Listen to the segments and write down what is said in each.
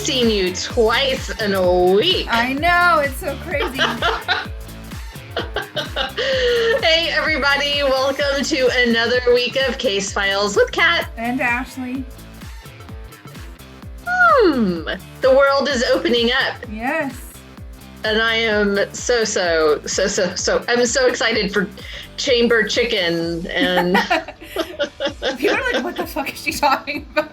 seen you twice in a week. I know, it's so crazy. Hey everybody, welcome to another week of Case Files with Kat and Ashley. The world is opening up. Yes. And I am so I'm so excited for chamber chicken and people are like, what the fuck is she talking about?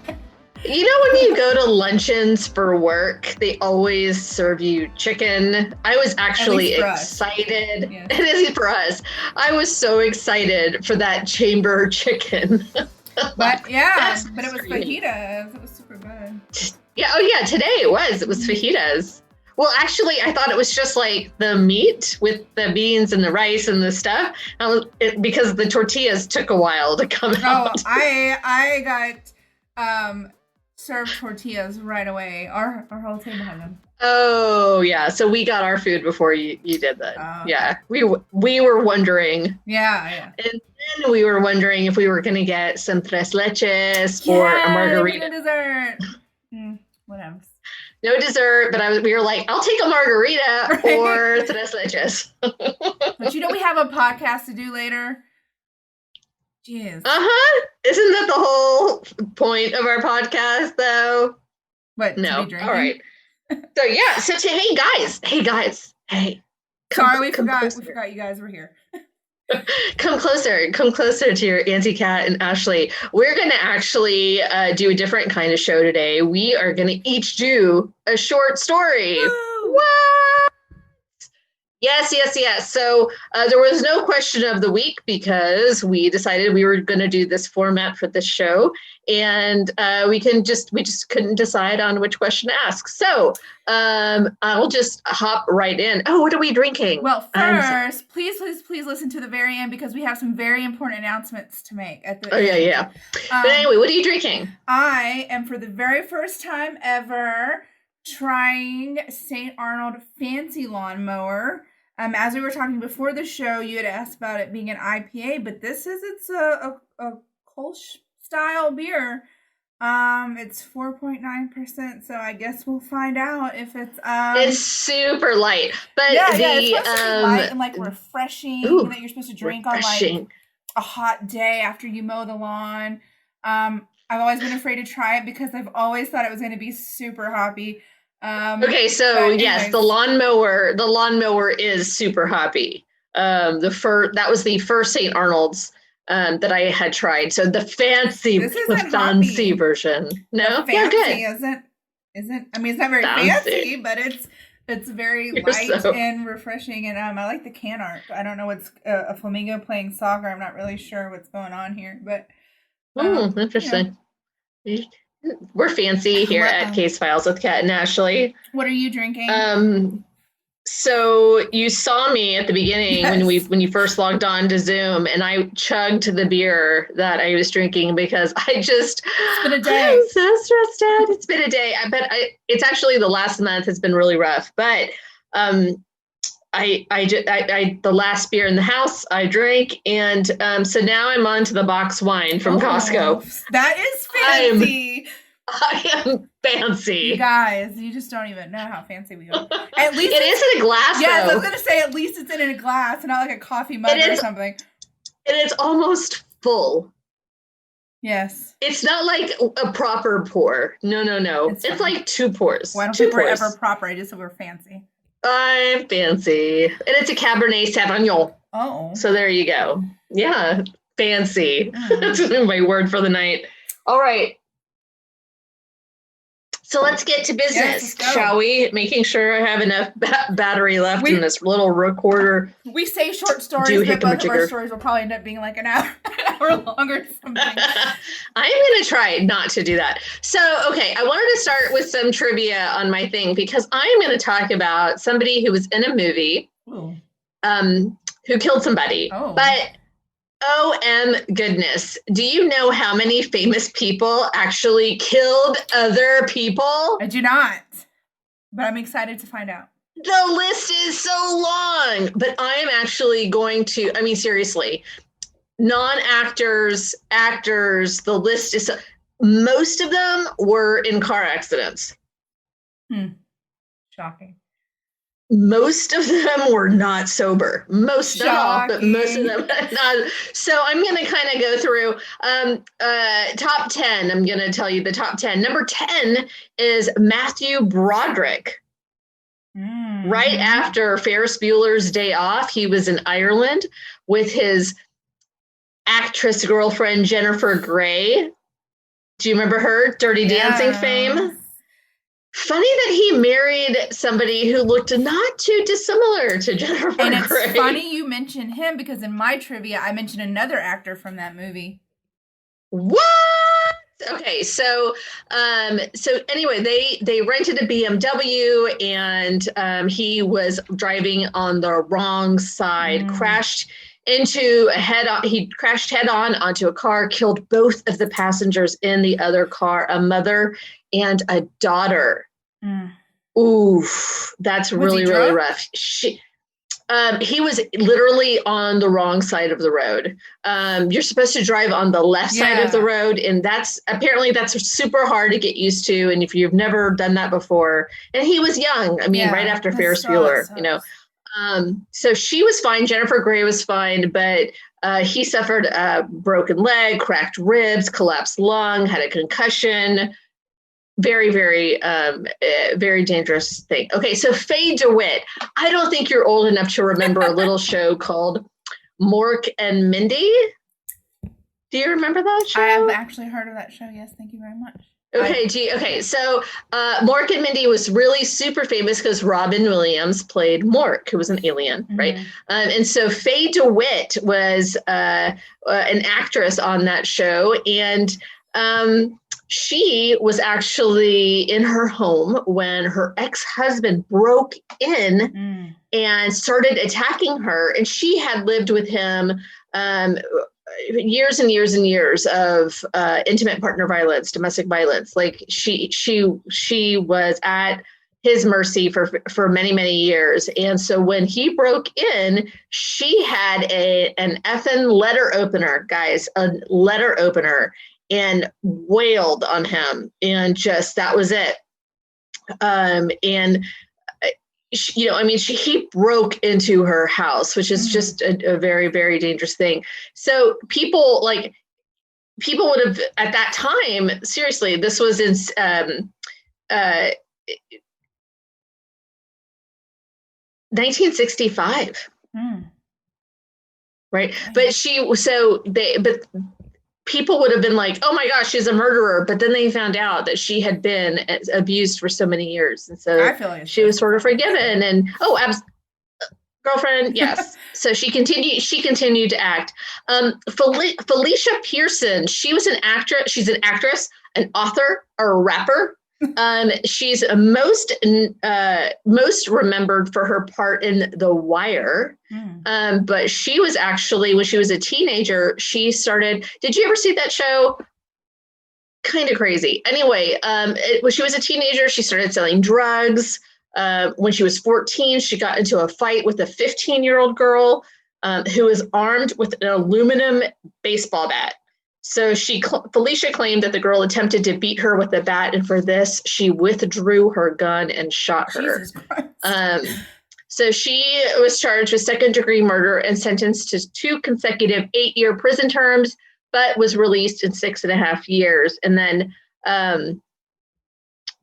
You know when you go to luncheons for work, they always serve you chicken. I was actually excited. Yeah. It is for us. I was so excited for that chamber chicken. But yeah, but it was fajitas. It was super good. Yeah, oh yeah, today it was fajitas. Well, actually, I thought it was just like the meat with the beans and the rice and the stuff. Because the tortillas took a while to come out. I got served tortillas right away. Our whole table had them. Oh yeah, so we got our food before you did that. Oh. Yeah, we were wondering. Yeah. And then we were wondering if we were gonna get some tres leches or a margarita. Dessert. Whatever. No dessert, but we were like, I'll take a margarita or tres leches. But we have a podcast to do later. Jeez. Isn't that the whole point of our podcast, though? What? No. To be drinking? All right. So yeah. So hey guys. Sorry, we forgot you guys were here. Come closer to your Auntie Kat and Ashley. We're going to actually do a different kind of show today. We are going to each do a short story. Woo! What? Yes. So there was no question of the week because we decided we were going to do this format for this show, and we just couldn't decide on which question to ask. So I'll just hop right in. Oh, what are we drinking? Well, first, please listen to the very end because we have some very important announcements to make at the end. Yeah. But anyway, what are you drinking? I am, for the very first time ever, trying St. Arnold Fancy Lawnmower. As we were talking before the show, you had asked about it being an IPA, but it's a Kolsch style beer. It's 4.9%, so I guess we'll find out if it's super light. But yeah, it's supposed to be light and like refreshing. That you're supposed to drink on like a hot day after you mow the lawn. I've always been afraid to try it because I've always thought it was going to be super hoppy. Okay, so yes, the lawnmower is super hoppy. That was the first St. Arnold's that I had tried. So the fancy version. No, fancy isn't. I mean, it's not very fancy, but it's very light and refreshing. And I like the can art. I don't know what's a flamingo playing soccer. I'm not really sure what's going on here, but interesting. We're fancy here at Case Files with Kat and Ashley. What are you drinking? So you saw me at the beginning when you first logged on to Zoom, and I chugged the beer that I was drinking because it's been a day. I'm so stressed out. It's been a day. It's actually the last month has been really rough, but the last beer in the house I drank, and so now I'm on to the box wine from Costco. That is fancy. I am fancy. You guys, you just don't even know how fancy we are. At least it is in a glass. Yes, though. I was gonna say at least it's in a glass and not like a coffee mug or something. And it's almost full. Yes. It's not like a proper pour. No. It's like 2 pours. Well, I don't think we're ever proper. I just said we're fancy. I'm fancy. And it's a Cabernet Sauvignon. Oh. So there you go. Yeah. Fancy. That's my word for the night. All right. So let's get to business, shall we? Making sure I have enough battery left in this little recorder. We say short stories, but both of our stories will probably end up being like an hour long or something. I'm going to try not to do that. So, okay, I wanted to start with some trivia on my thing because I'm going to talk about somebody who was in a movie who killed somebody. Oh. But goodness. Do you know how many famous people actually killed other people? I do not, but I'm excited to find out. The list is so long, but I am actually going to, seriously, non-actors, actors, the list is, most of them were in car accidents. Shocking. Most of them were not sober. Most, not all, but most of them not. So I'm going to kind of go through top 10. I'm going to tell you the top 10. Number 10 is Matthew Broderick. Right after Ferris Bueller's Day Off, he was in Ireland with his actress girlfriend, Jennifer Grey. Do you remember her? Dirty Dancing fame. Funny that he married somebody who looked not too dissimilar to Jennifer Grey. And it's funny you mentioned him because in my trivia, I mentioned another actor from that movie. What? Okay, so anyway, they rented a BMW and he was driving on the wrong side, crashed head on onto a car, killed both of the passengers in the other car, a mother and a daughter. Oof, that's really rough. He was literally on the wrong side of the road. You're supposed to drive on the left side of the road, and that's super hard to get used to. And if you've never done that before, and he was young, I mean, right after Ferris Bueller, you know. So she was fine. Jennifer Grey was fine, but he suffered a broken leg, cracked ribs, collapsed lung, had a concussion. Very, very, very dangerous thing. Okay, so Faye DeWitt. I don't think you're old enough to remember a little show called Mork and Mindy. Do you remember that show? I have actually heard of that show. Yes, thank you very much. Okay, so Mork and Mindy was really super famous because Robin Williams played Mork, who was an alien, right? And so Faye DeWitt was an actress on that show, and she was actually in her home when her ex-husband broke in and started attacking her. And she had lived with him years and years and years of intimate partner violence, domestic violence. Like she was at his mercy for many, many years. And so when he broke in, she had an effing letter opener, guys, a letter opener, and wailed on him, and just that was it. He broke into her house, which is just a very, very dangerous thing. So people would have at that time, seriously, this was in 1965, right? But people would have been like, oh my gosh, she's a murderer. But then they found out that she had been abused for so many years. And so I feel like she was sort of forgiven. And girlfriend, yes. So she continued to act. Felicia Pearson, she was an actress. She's an actress, an author, or a rapper. She's most remembered for her part in The Wire. But she was actually, when she was a teenager, she started, did you ever see that show? Kind of crazy. Anyway, when she was a teenager, she started selling drugs. When she was 14, she got into a fight with a 15-year-old girl who was armed with an aluminum baseball bat. So Felicia claimed that the girl attempted to beat her with a bat, and for this, she withdrew her gun and shot her. So she was charged with second-degree murder and sentenced to 2 consecutive 8-year prison terms, but was released in 6.5 years. And then,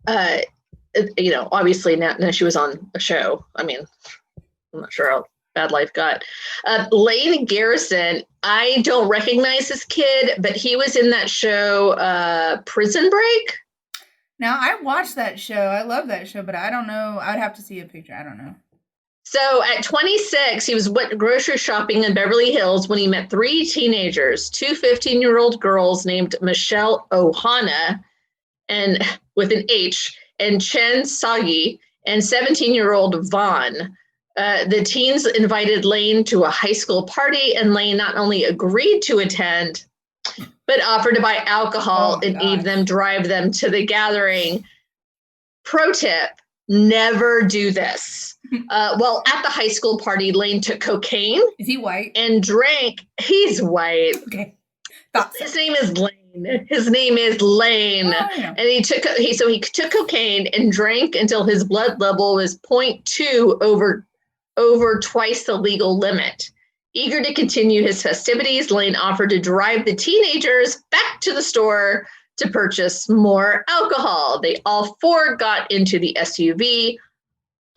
obviously now she was on a show. I mean, I'm not sure how bad life got. Lane Garrison, I don't recognize this kid, but he was in that show, Prison Break. Now, I watched that show. I love that show, but I don't know. I'd have to see a picture. I don't know. So at 26, he was grocery shopping in Beverly Hills when he met 3 teenagers, 2 15-year-old girls named Michelle Ohana, and with an H, and Chen Sagi, and 17-year-old Vaughn. The teens invited Lane to a high school party, and Lane not only agreed to attend, but offered to buy alcohol and even drive them to the gathering. Pro tip, never do this. Well, at the high school party, Lane took cocaine. Is he white? And drank. He's white. Okay. His name is Lane. His name is Lane. Oh, yeah. And he took cocaine and drank until his blood level was 0.2 over twice the legal limit. Eager to continue his festivities, Lane offered to drive the teenagers back to the store to purchase more alcohol. They all four got into the SUV.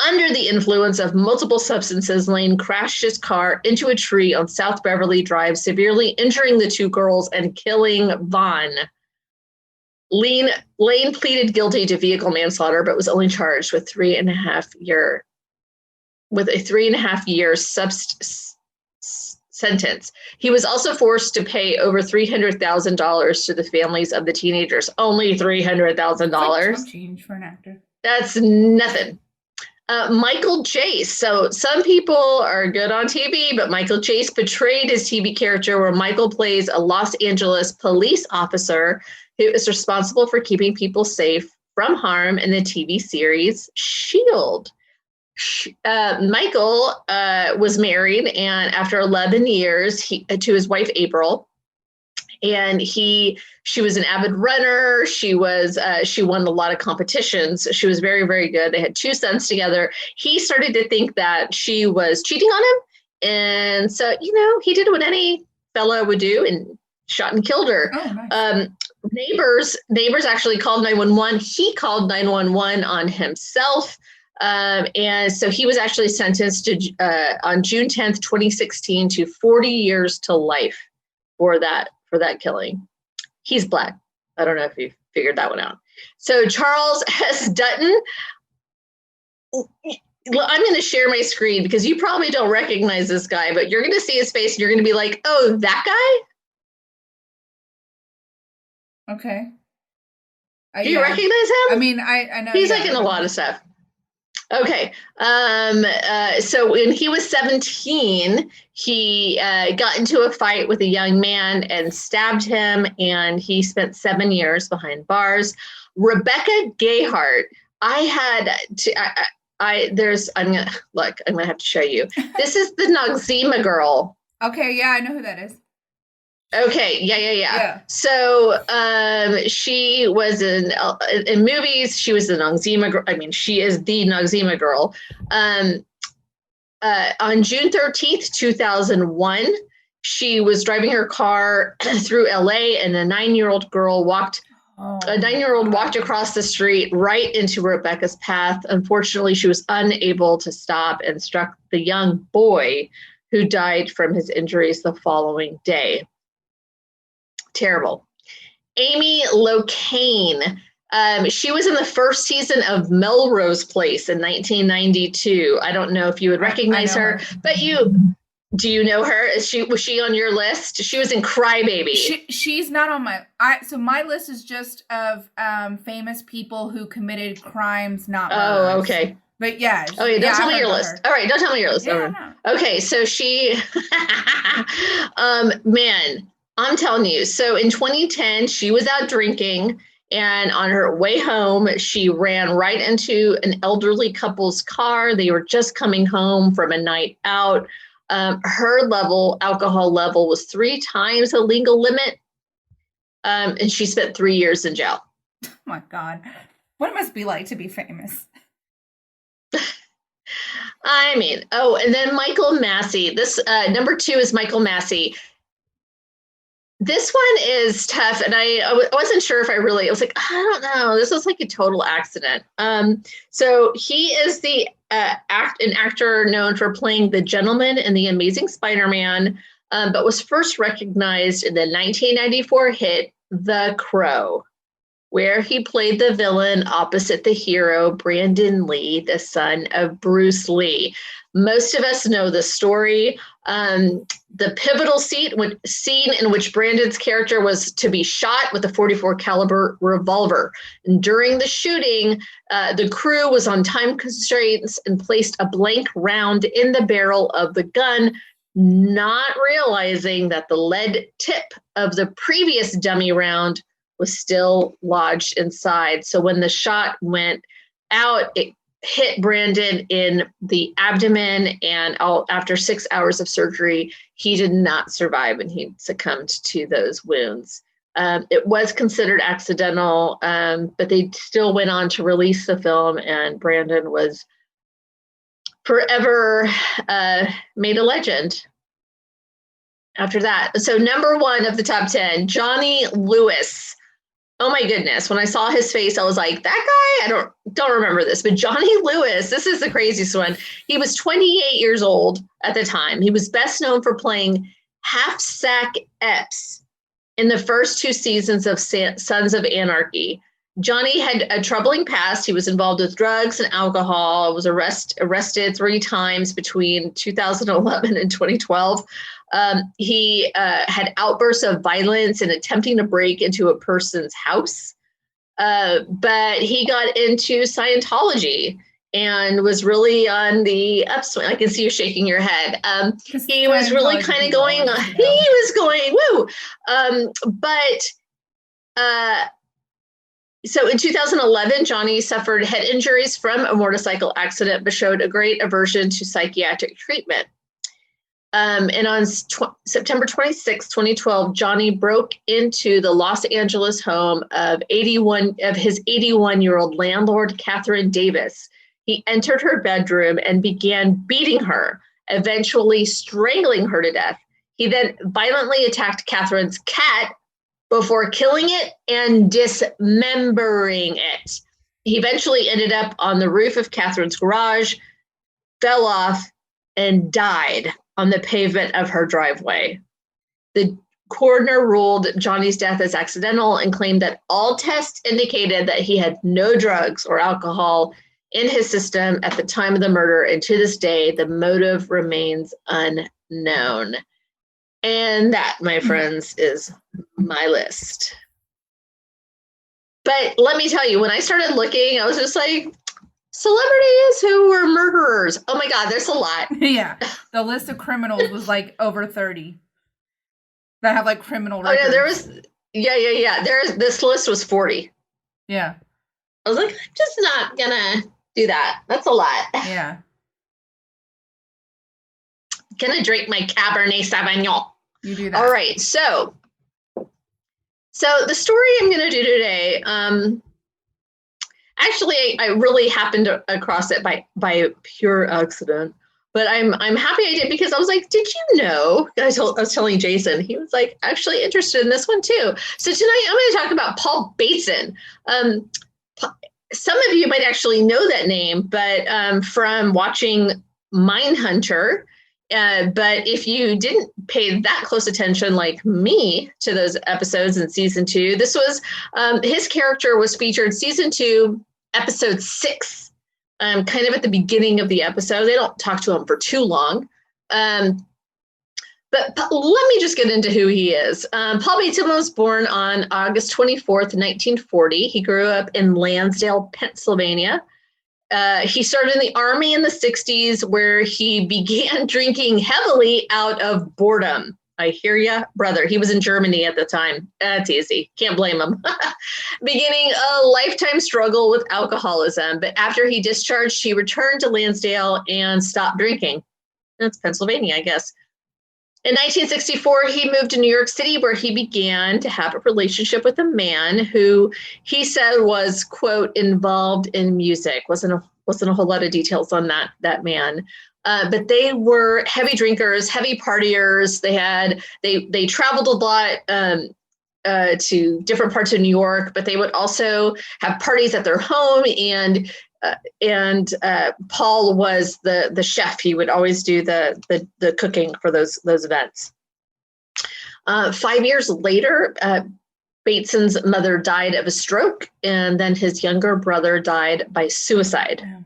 Under the influence of multiple substances, Lane crashed his car into a tree on South Beverly Drive, severely injuring the two girls and killing Vaughn. Lane pleaded guilty to vehicle manslaughter, but was only charged with a 3.5-year sentence. He was also forced to pay over $300,000 to the families of the teenagers. Only $300,000. Like change for an actor. That's nothing. Michael Chase. So some people are good on TV, but Michael Chase portrayed his TV character where Michael plays a Los Angeles police officer who is responsible for keeping people safe from harm in the TV series SHIELD. Michael was married, and after 11 years to his wife, April, and she was an avid runner. She won a lot of competitions. She was very, very good. They had two sons together. He started to think that she was cheating on him. And so, he did what any fella would do and shot and killed her. Oh, nice. Neighbors actually called 911. He called 911 on himself. And so he was actually sentenced to on June 10th, 2016 to 40 years to life for that killing. He's Black. I don't know if you figured that one out. So Charles S. Dutton, I'm going to share my screen because you probably don't recognize this guy, but you're going to see his face and you're going to be like, oh, that guy? Okay. Do you recognize him? I mean, I know. He's like in a lot of stuff. Okay. So when he was 17, he got into a fight with a young man and stabbed him, and he spent 7 years behind bars. Rebecca Gayheart, I'm gonna have to show you. This is the Noxzema girl. Okay, yeah, I know who that is. Okay, yeah. So she was in movies. She was the Noxzema girl. I mean, she is the Noxzema girl. On June 13th, 2001, she was driving her car through LA, and a 9-year-old girl walked across the street right into Rebecca's path. Unfortunately, she was unable to stop and struck the young boy, who died from his injuries the following day. Terrible. Amy Locane. She was in the first season of Melrose Place in 1992. I don't know if you would recognize her, but do you know her? Was she on your list? She was in Crybaby. She's not on so my list is just of famous people who committed crimes, not murders. Oh, okay. But yeah. Oh, yeah, don't tell me your list. All right, don't tell me your list. Yeah, no. Okay, so she, man, I'm telling you. So in 2010, she was out drinking, and on her way home, she ran right into an elderly couple's car. They were just coming home from a night out. Her alcohol level was 3 times the legal limit, and she spent 3 years in jail. Oh my God. What it must be like to be famous. I mean, and then Michael Massey. This number 2 is Michael Massey. This one is tough, and I wasn't sure if I was like, I don't know. This was like a total accident. So he is an actor known for playing the gentleman in The Amazing Spider-Man, but was first recognized in the 1994 hit The Crow, where he played the villain opposite the hero, Brandon Lee, the son of Bruce Lee. Most of us know the story. The pivotal scene in which Brandon's character was to be shot with a .44 caliber revolver. And during the shooting, the crew was on time constraints and placed a blank round in the barrel of the gun, not realizing that the lead tip of the previous dummy round was still lodged inside. So when the shot went out, it hit Brandon in the abdomen, and after 6 hours of surgery, he did not survive, and he succumbed to those wounds. It was considered accidental, but they still went on to release the film, and Brandon was forever made a legend after that. So number 1 of the top 10, Johnny Lewis. Oh my goodness. When I saw his face, I was like, that guy, I don't remember this, but Johnny Lewis, this is the craziest one. He was 28 years old at the time. He was best known for playing half-sack Epps in the first 2 seasons of Sons of Anarchy. Johnny had a troubling past. He was involved with drugs and alcohol, was arrested 3 times between 2011 and 2012. He had outbursts of violence and attempting to break into a person's house. But he got into Scientology and was really on the upswing. I can see you shaking your head. He was really kind of going, woo. So in 2011, Johnny suffered head injuries from a motorcycle accident, but showed a great aversion to psychiatric treatment. And on September 26, 2012, Johnny broke into the Los Angeles home of his 81-year-old landlord, Catherine Davis. He entered her bedroom and began beating her, eventually strangling her to death. He then violently attacked Catherine's cat before killing it and dismembering it. He eventually ended up on the roof of Catherine's garage, fell off, and died on the pavement of her driveway. The coroner ruled Johnny's death as accidental and claimed that all tests indicated that he had no drugs or alcohol in his system at the time of the murder, and to this day, the motive remains unknown. And that, my friends, is my list. But let me tell you, when I started looking, I was just like, celebrities who were murderers. Oh my God, there's a lot. Yeah. The list of criminals was like over 30 that have like criminal records. Oh yeah, there was, yeah. This list was 40. Yeah. I was like, I'm just not gonna do that. That's a lot. Yeah. Gonna drink my Cabernet Sauvignon. You do that. All right, so the story I'm gonna do today, actually, I really happened across it by pure accident, but I'm happy I did, because I was like, did you know? I was telling Jason, he was like actually interested in this one too. So tonight I'm going to talk about Paul Bateson. Some of you might actually know that name, but from watching Mindhunter. But if you didn't pay that close attention like me to those episodes in season 2, this was his character was featured season 2, episode 6, kind of at the beginning of the episode. They don't talk to him for too long. But let me just get into who he is. Paul Bateson was born on August 24th, 1940. He grew up in Lansdale, Pennsylvania. He served in the Army in the 60s, where he began drinking heavily out of boredom. I hear ya, brother. He was in Germany at the time. That's easy. Can't blame him. Beginning a lifetime struggle with alcoholism. But after he discharged, he returned to Lansdale and stopped drinking. That's Pennsylvania, I guess. In 1964, he moved to New York City, where he began to have a relationship with a man who he said was, quote, involved in music. Wasn't a whole lot of details on that man. But they were heavy drinkers, heavy partiers. They traveled a lot to different parts of New York, but they would also have parties at their home. And Paul was the chef. He would always do the cooking for those events. 5 years later, Bateson's mother died of a stroke, and then his younger brother died by suicide. Yeah.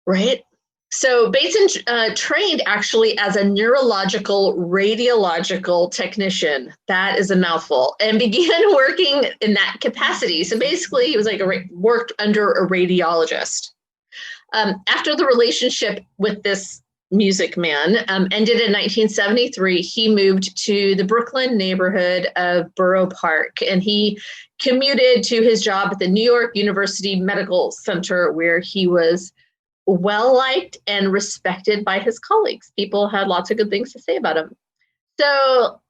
Right? So Bateson trained actually as a neurological radiological technician. That is a mouthful. And began working in that capacity. So basically, he was like worked under a radiologist. After the relationship with this music man ended in 1973, he moved to the Brooklyn neighborhood of Borough Park, and he commuted to his job at the New York University Medical Center, where he was well-liked and respected by his colleagues. People had lots of good things to say about him. So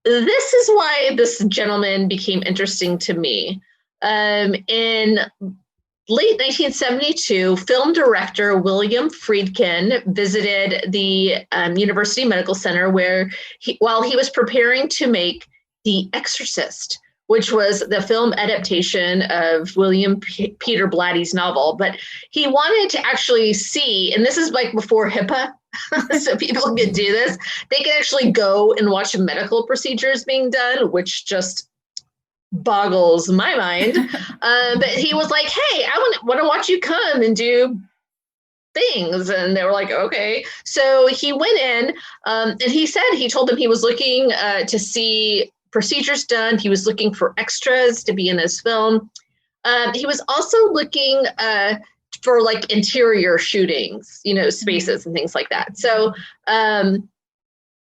this is why this gentleman became interesting to me. In late 1972, film director William Friedkin visited the University Medical Center while he was preparing to make The Exorcist, which was the film adaptation of William Peter Blatty's novel. But he wanted to actually see, and this is like before HIPAA, so people could do this. They could actually go and watch medical procedures being done, which just boggles my mind. But he was like, hey, I want to watch you come and do things. And they were like, okay. So he went in and he told them he was looking to see procedures done. He was looking for extras to be in his film. He was also looking for like interior shootings, spaces and things like that. So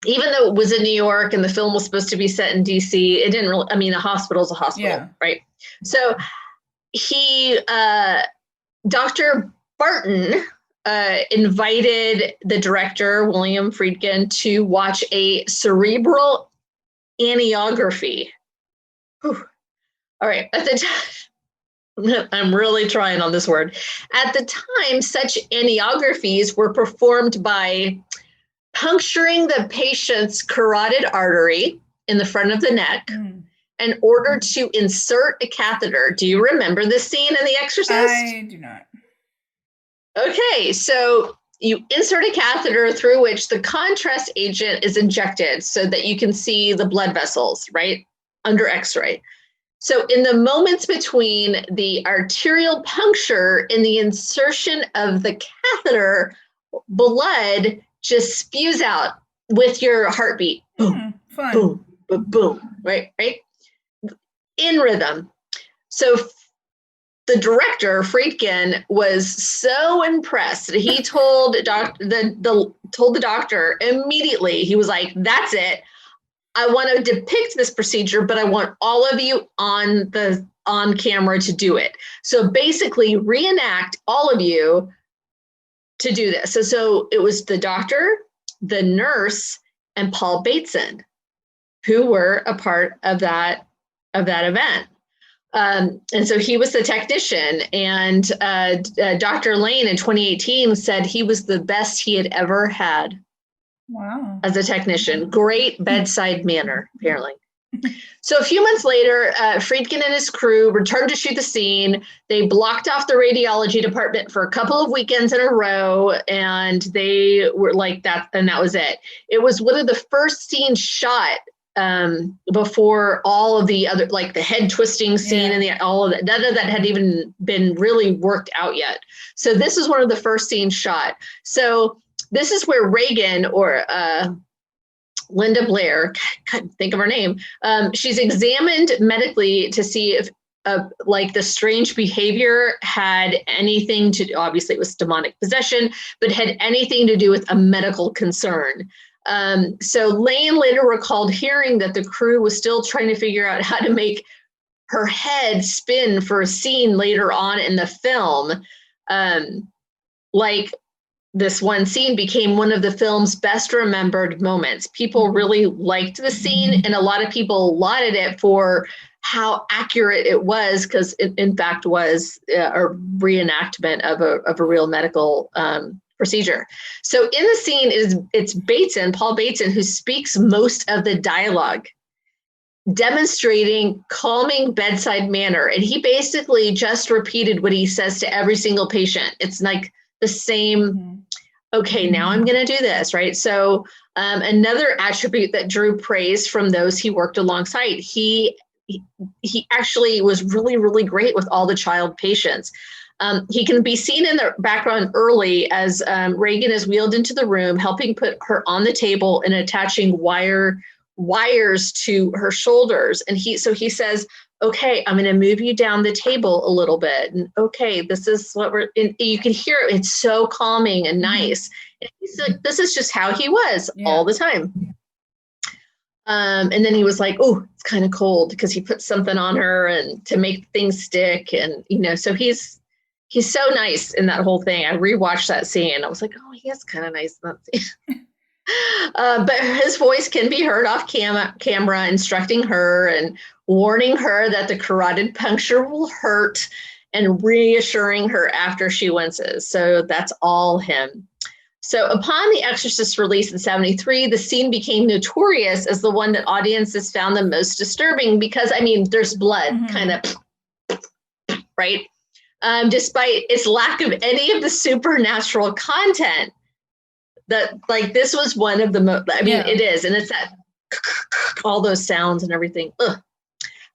even though it was in New York and the film was supposed to be set in DC, it didn't really, a hospital's a hospital, right? So Dr. Barton invited the director, William Friedkin, to watch a cerebral angiography. Whew. All right, at the time, I'm really trying on this word. At the time, such angiographies were performed by puncturing the patient's carotid artery in the front of the neck in order to insert a catheter. Do you remember this scene in The Exorcist? I do not. Okay, so you insert a catheter through which the contrast agent is injected so that you can see the blood vessels, right, under X-ray. So in the moments between the arterial puncture and the insertion of the catheter, blood just spews out with your heartbeat. Boom, fun. Boom, boom, boom, right? In rhythm. So the director, Friedkin, was so impressed that he told the doctor immediately. He was like, that's it. I want to depict this procedure, but I want all of you on camera to do it. So basically reenact all of you to do this. So it was the doctor, the nurse, and Paul Bateson who were a part of that event. And so he was the technician, and Dr. Lane in 2018 said he was the best he had ever had. Wow. As a technician. Great bedside manner, apparently. So a few months later, Friedkin and his crew returned to shoot the scene. They blocked off the radiology department for a couple of weekends in a row, and they were like that, and that was it. It was one of the first scenes shot before all of the other, like the head twisting scene and all of that. None of that had even been really worked out yet. So this is one of the first scenes shot. So this is where Reagan, or Linda Blair, couldn't think of her name, she's examined medically to see if like the strange behavior had anything to, obviously it was demonic possession, but had anything to do with a medical concern. So Lane later recalled hearing that the crew was still trying to figure out how to make her head spin for a scene later on in the film. Like this one scene became one of the film's best remembered moments. People really liked the scene, and a lot of people lauded it for how accurate it was, because it in fact was a reenactment of a real medical procedure. So in the scene it's Bateson, Paul Bateson, who speaks most of the dialogue, demonstrating calming bedside manner. And he basically just repeated what he says to every single patient. It's like the same, okay, now I'm going to do this, right? So another attribute that drew praise from those he worked alongside, he actually was really, really great with all the child patients. He can be seen in the background early as Reagan is wheeled into the room, helping put her on the table and attaching wires to her shoulders. And he says, okay, I'm going to move you down the table a little bit. And okay, this is what you can hear it. It's so calming and nice. And he's like, this is just how he was all the time. And then he was like, oh, it's kind of cold, because he put something on her and to make things stick. And, so he's so nice in that whole thing. I rewatched that scene. I was like, oh, he is kind of nice in that scene. But his voice can be heard off camera, instructing her and warning her that the carotid puncture will hurt and reassuring her after she winces. So that's all him. So upon The Exorcist release in 1973, the scene became notorious as the one that audiences found the most disturbing because, I mean, there's blood kind of, right? Despite its lack of any of the supernatural content. That, like, this was one of the most, I mean, it is. And it's that, all those sounds and everything. Ugh.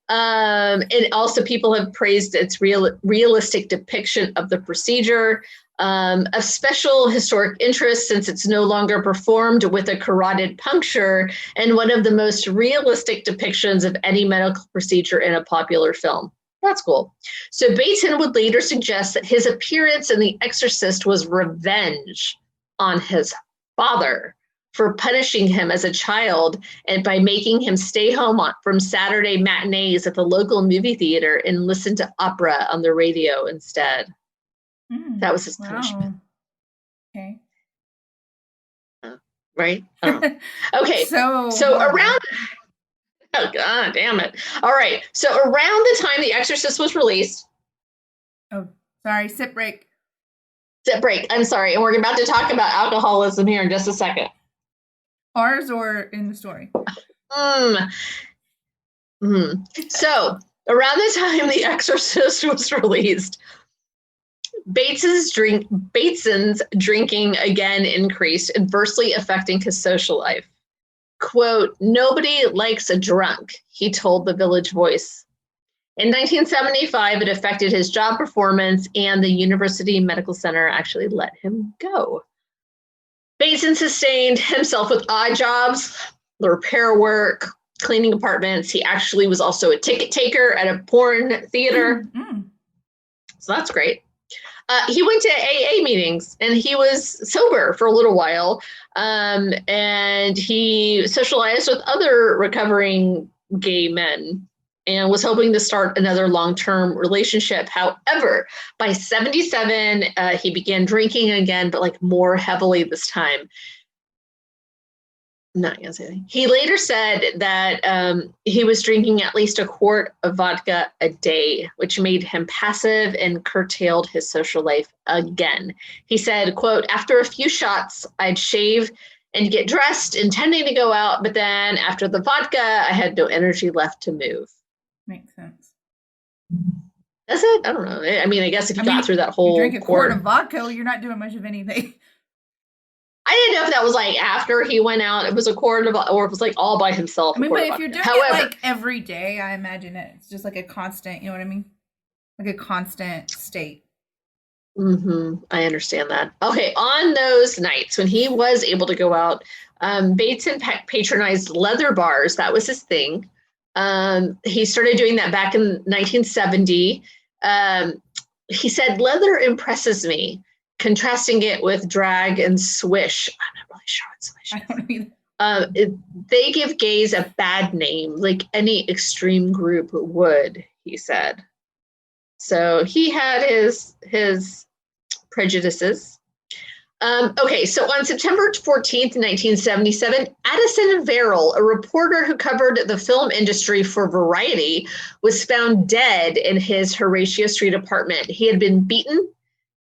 And also people have praised its realistic depiction of the procedure. Of special historic interest since it's no longer performed with a carotid puncture and one of the most realistic depictions of any medical procedure in a popular film. That's cool. So Bateson would later suggest that his appearance in The Exorcist was revenge on his father for punishing him as a child and by making him stay home from Saturday matinees at the local movie theater and listen to opera on the radio instead. That was his punishment. Okay. Right? Okay. So around... Oh, God damn it. All right. So around the time The Exorcist was released... Oh, sorry. Sip break. Sip break. I'm sorry. And we're about to talk about alcoholism here in just a second. Ours or in the story? So around the time The Exorcist was released... Bateson's drinking again increased, adversely affecting his social life. Quote, "Nobody likes a drunk," he told the Village Voice. In 1975, it affected his job performance, and the University Medical Center actually let him go. Bateson sustained himself with odd jobs, the repair work, cleaning apartments. He actually was also a ticket taker at a porn theater. So that's great. He went to AA meetings and he was sober for a little while. And he socialized with other recovering gay men and was hoping to start another long-term relationship. However, by 1977, he began drinking again, but like more heavily this time. I'm not gonna say anything. He later said that he was drinking at least a quart of vodka a day, which made him passive and curtailed his social life again. He said, quote, "After a few shots, I'd shave and get dressed, intending to go out, but then after the vodka, I had no energy left to move." Makes sense. Does it? I don't know. I mean, I guess if you got through that whole you drink a quart of vodka, you're not doing much of anything. I didn't know if that was like after he went out, it was a quart of, or it was like all by himself. I mean, but if you're doing it like every day, I imagine it's just like a constant, you know what I mean? Like a constant state. I understand that. Okay, on those nights when he was able to go out, Bateson patronized leather bars. That was his thing. He started doing that back in 1970. He said, "Leather impresses me," contrasting it with drag and swish. I'm not really sure what swish is. I don't either. They give gays a bad name, like any extreme group would, he said. So he had his prejudices. Okay, so on September 14th, 1977, Addison Verrill, a reporter who covered the film industry for Variety, was found dead in his Horatio Street apartment. He had been beaten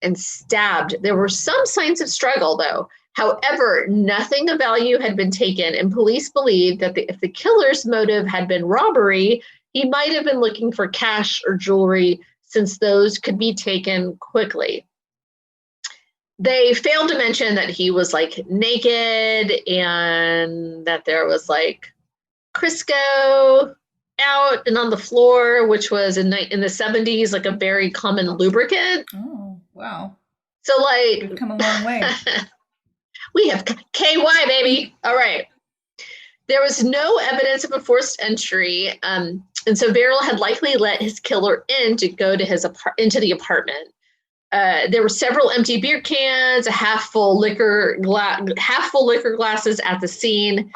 and stabbed. There were some signs of struggle, though. However, nothing of value had been taken, and police believed that if the killer's motive had been robbery, he might have been looking for cash or jewelry, since those could be taken quickly. They failed to mention that he was like naked and that there was like Crisco out and on the floor, which was in the 70s, like a very common lubricant. Oh, wow. So like, we've come a long way. We have KY, baby. All right. There was no evidence of a forced entry. And so Verrill had likely let his killer in to go to into the apartment. There were several empty beer cans, half full liquor glasses at the scene.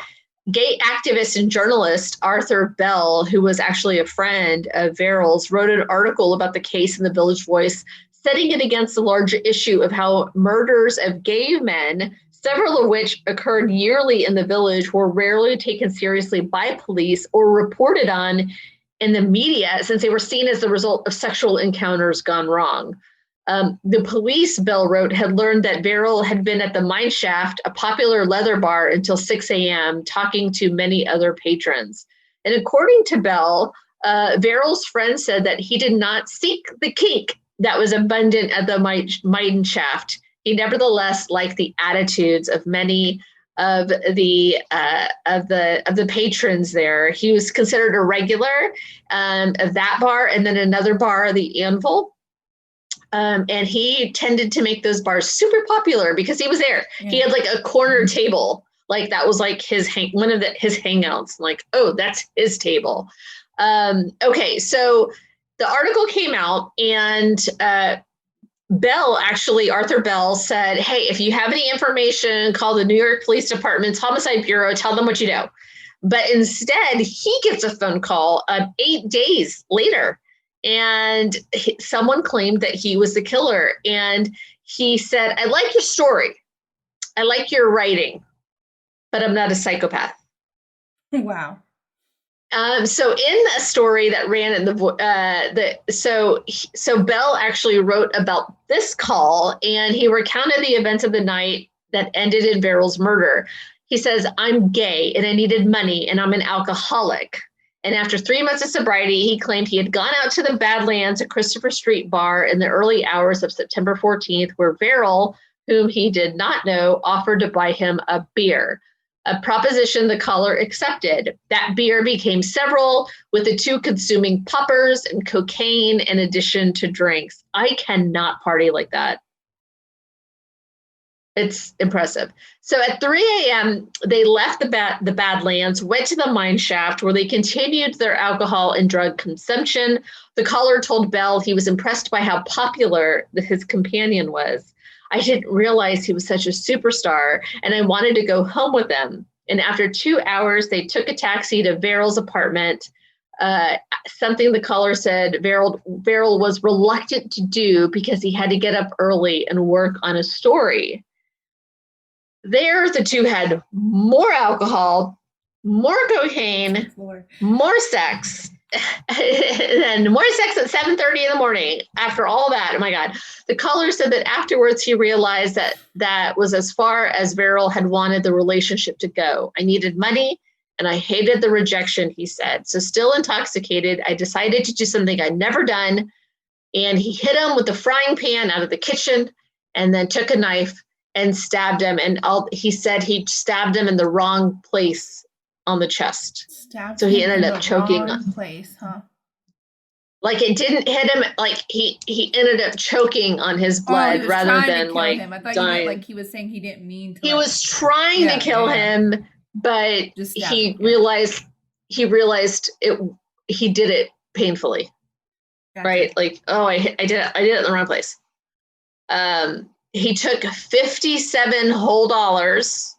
Gay activist and journalist Arthur Bell, who was actually a friend of Verrill's, wrote an article about the case in the Village Voice, setting it against the larger issue of how murders of gay men several of which occurred yearly in the village, were rarely taken seriously by police or reported on in the media since they were seen as the result of sexual encounters gone wrong. The police, Bell wrote, had learned that Verrill had been at the mine shaft, a popular leather bar, until 6 a.m., talking to many other patrons. And according to Bell, Verrill's friend said that he did not seek the kink that was abundant at the mine shaft. He nevertheless liked the attitudes of many of the patrons there. He was considered a regular of that bar, and then another bar, the Anvil. And he tended to make those bars super popular because he was there. Yeah. He had like a corner table, like that was like his his hangouts. Like, oh, that's his table. Okay, so the article came out, and Bell, actually, Arthur Bell said, "Hey, if you have any information, call the New York Police Department's Homicide Bureau. Tell them what you know." But instead, he gets a phone call 8 days later. And someone claimed that he was the killer. And he said, "I like your story. I like your writing, but I'm not a psychopath." Wow. So in a story that ran in so Bell actually wrote about this call, and he recounted the events of the night that ended in Verrill's murder. He says, "I'm gay and I needed money and I'm an alcoholic." And after 3 months of sobriety, he claimed he had gone out to the Badlands, a Christopher Street bar, in the early hours of September 14th, where Verrill, whom he did not know, offered to buy him a beer, a proposition the caller accepted. That beer became several, with the two consuming poppers and cocaine in addition to drinks. I cannot party like that. It's impressive. So at 3 a.m., they left the Badlands, went to the mine shaft, where they continued their alcohol and drug consumption. The caller told Bell he was impressed by how popular his companion was. "I didn't realize he was such a superstar, and I wanted to go home with him." And after 2 hours, they took a taxi to Verrill's apartment, something the caller said Verrill was reluctant to do because he had to get up early and work on a story. There, the two had more alcohol, more cocaine, more sex, and more sex at 7:30 in the morning. After all that, oh my God. The caller said that afterwards he realized that that was as far as Verrill had wanted the relationship to go. "I needed money and I hated the rejection," he said. "So still intoxicated, I decided to do something I'd never done." And he hit him with the frying pan out of the kitchen and then took a knife and stabbed him. And he said he stabbed him in the wrong place on the chest. So he ended up choking. Wrong place, huh? Like it didn't hit him. Like he ended up choking on his blood rather than like him. I thought dying. Like he was saying he didn't mean to. He was trying to kill him, but he realized it. He did it painfully, right? Like, oh, I did it in the wrong place. He took 57 whole dollars,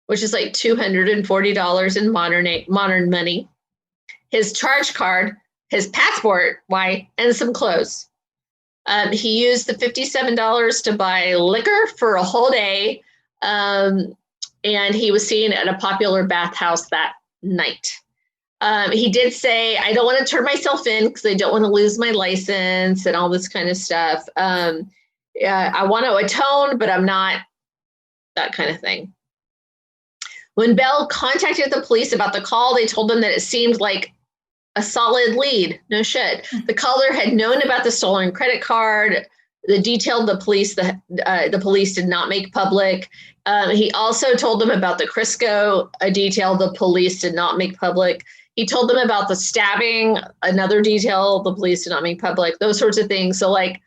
which is like $240 in modern money, his charge card, his passport, and some clothes. He used the $57 to buy liquor for a whole day, and he was seen at a popular bathhouse that night. He did say, "I don't want to turn myself in because I don't want to lose my license," and all this kind of stuff. I want to atone, but I'm not, that kind of thing. When Bell contacted the police about the call, they told them that it seemed like a solid lead. No shit. The caller had known about the stolen credit card. The detail the police did not make public. He also told them about the Crisco, a detail the police did not make public. He told them about the stabbing, another detail the police did not make public, those sorts of things. So like,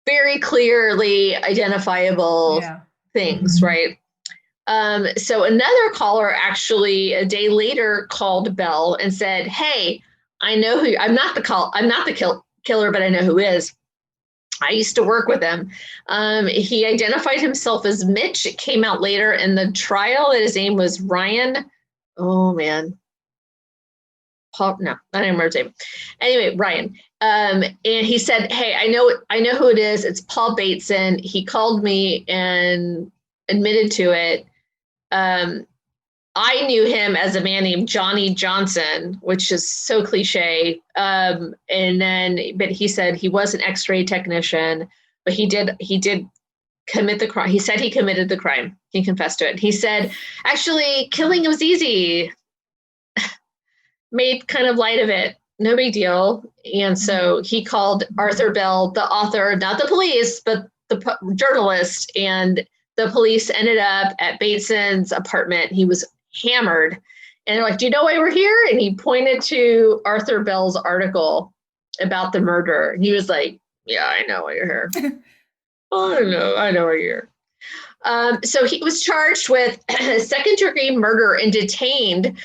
very clearly identifiable things, right? So another caller actually a day later called Bell and said, "Hey, I know who I'm not the killer, but I know who is. I used to work with him." He identified himself as Mitch. It came out later in the trial that his name was Ryan. Oh man. Paul, no, I don't remember his name. Anyway, Ryan. And he said, hey, I know who it is. It's Paul Bateson. He called me and admitted to it. I knew him as a man named Johnny Johnson, which is so cliche. But he said he was an X-ray technician, but he did commit the crime. He said he committed the crime. He confessed to it. He said, actually, killing was easy. Made kind of light of it. No big deal. And so he called Arthur Bell, the author, not the police, but the journalist. And the police ended up at Bateson's apartment. He was hammered. And they're like, do you know why we're here? And he pointed to Arthur Bell's article about the murder. He was like, yeah, I know why you're here. I know why you're here. So he was charged with second-degree murder and detained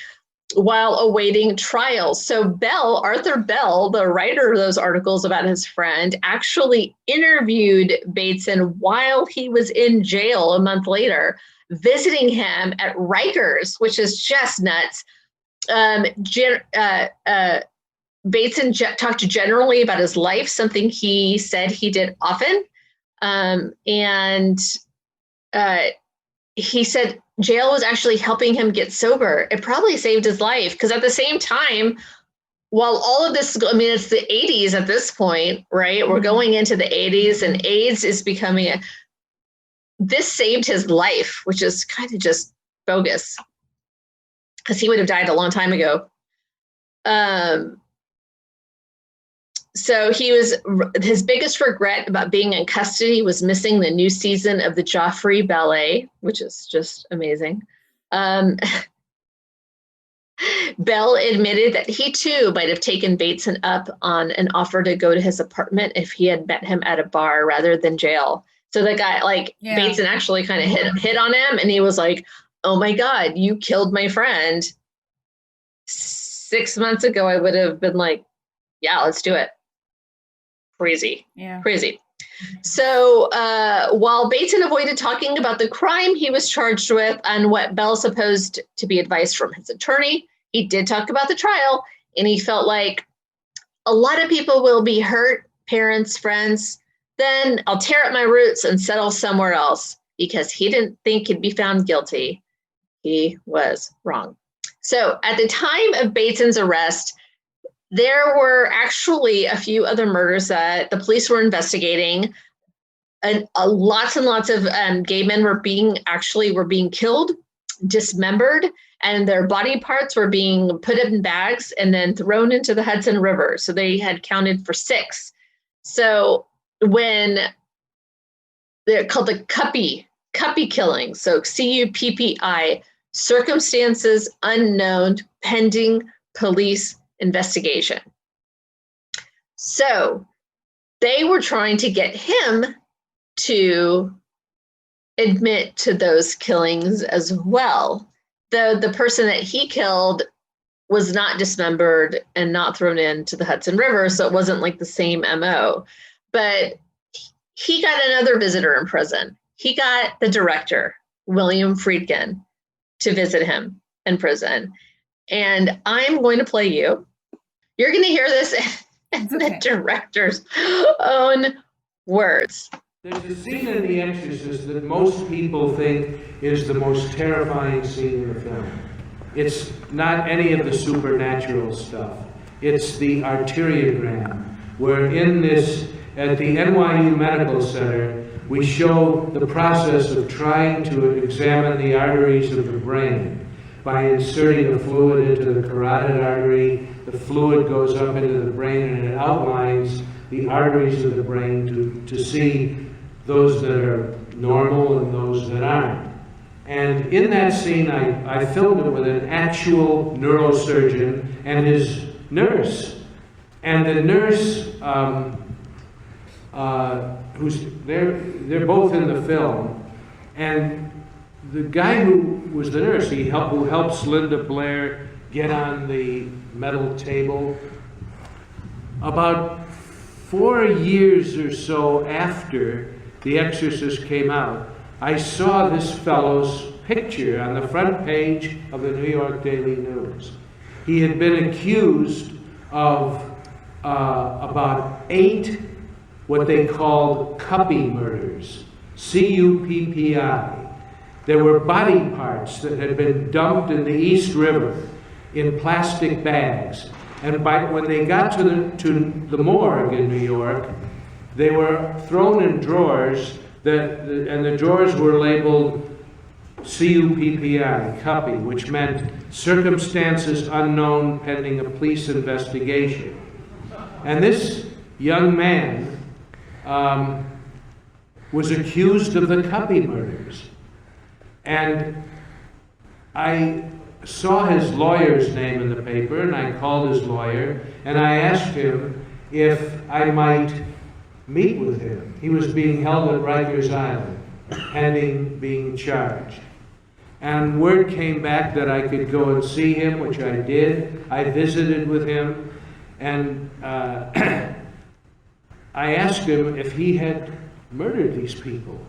while awaiting trial. So Arthur Bell, the writer of those articles about his friend, actually interviewed Bateson while he was in jail a month later, visiting him at Rikers, which is just nuts. Bateson talked generally about his life, something he said he did often. He said jail was actually helping him get sober. It probably saved his life because at the same time, while all of this, I mean, it's the 80s at this point, right? We're going into the 80s and AIDS is becoming this saved his life, which is kind of just bogus because he would have died a long time ago. So his biggest regret about being in custody was missing the new season of the Joffrey Ballet, which is just amazing. Bell admitted that he too might have taken Bateson up on an offer to go to his apartment if he had met him at a bar rather than jail. So the guy, Bateson actually kind of hit on him, and he was like, oh my God, you killed my friend. 6 months ago, I would have been like, yeah, let's do it. Crazy. So while Bateson avoided talking about the crime he was charged with and what Bell supposed to be advice from his attorney, he did talk about the trial, and he felt like a lot of people will be hurt, parents, friends. Then I'll tear up my roots and settle somewhere else because he didn't think he'd be found guilty. He was wrong. So at the time of Bateson's arrest, there were actually a few other murders that the police were investigating, and lots of gay men were being killed, dismembered, and their body parts were being put in bags and then thrown into the Hudson River. So they had counted for 6. So when they're called the Cuppy killings, so CUPPI, circumstances unknown, pending police investigation. So they were trying to get him to admit to those killings as well. The person that he killed was not dismembered and not thrown into the Hudson River, so it wasn't like the same MO. But he got another visitor in prison. He got the director, William Friedkin, to visit him in prison. And I'm going to play you. You're going to hear this in the director's own words. There's a scene in The Exorcist that most people think is the most terrifying scene in the film. It's not any of the supernatural stuff. It's the arteriogram, where at the NYU Medical Center, we show the process of trying to examine the arteries of the brain. By inserting the fluid into the carotid artery, the fluid goes up into the brain and it outlines the arteries of the brain to see those that are normal and those that aren't. And in that scene, I filmed it with an actual neurosurgeon and his nurse. And the nurse, they're both in the film, and the guy who was the nurse, who helps Linda Blair get on the metal table, about 4 years or so after The Exorcist came out, I saw this fellow's picture on the front page of the New York Daily News. He had been accused of about 8 what they called cuppy murders, C-U-P-P-I. There were body parts that had been dumped in the East River in plastic bags. And when they got to the morgue in New York, they were thrown in drawers, and the drawers were labeled C-U-P-P-I, cuppy, which meant circumstances unknown pending a police investigation. And this young man was accused of the cuppy murders. And I saw his lawyer's name in the paper, and I called his lawyer, and I asked him if I might meet with him. He was being held at Rikers Island, pending being charged. And word came back that I could go and see him, which I did. I visited with him, and I asked him if he had murdered these people.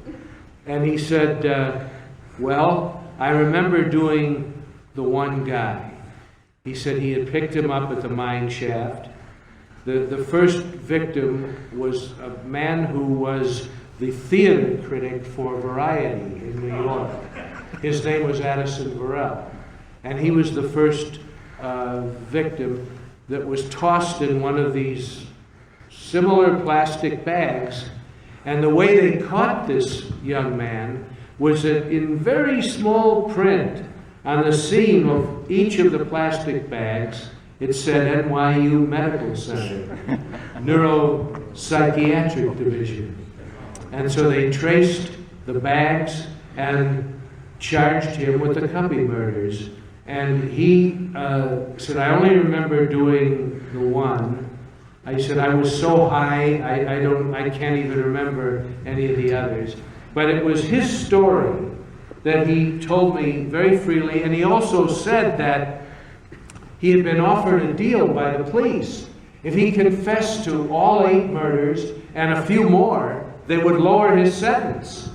And he said, well, I remember doing the one guy. He said he had picked him up at the mine shaft. The first victim was a man who was the theater critic for Variety in New York. His name was Addison Burrell. And he was the first victim that was tossed in one of these similar plastic bags. And the way they caught this young man was that in very small print on the seam of each of the plastic bags, it said NYU Medical Center, Neuropsychiatric Division. And so they traced the bags and charged him with the cuppy murders. And he said, I only remember doing the one. I said, I was so high, I can't even remember any of the others. But it was his story that he told me very freely, and he also said that he had been offered a deal by the police. If he confessed to all 8 murders and a few more, they would lower his sentence.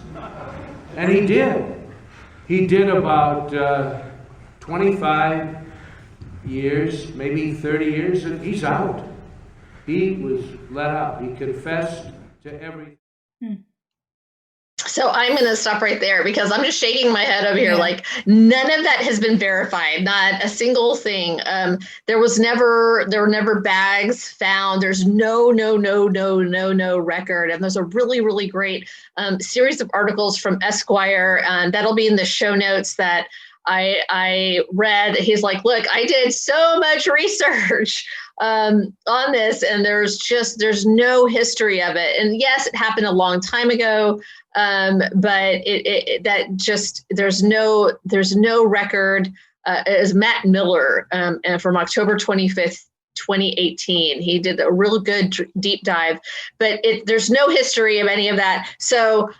And he did. He did about 25 years, maybe 30 years, and he's out. He was let out. He confessed to everything. So I'm going to stop right there because I'm just shaking my head over here. Like none of that has been verified, not a single thing. There were never bags found. There's no record. And there's a really, really great series of articles from Esquire, and that'll be in the show notes that I read. He's like, look, I did so much research on this, and there's no history of it. And yes, it happened a long time ago. But there's no record. It was Matt Miller, and from October 25th, 2018. He did a real good deep dive, but there's no history of any of that. So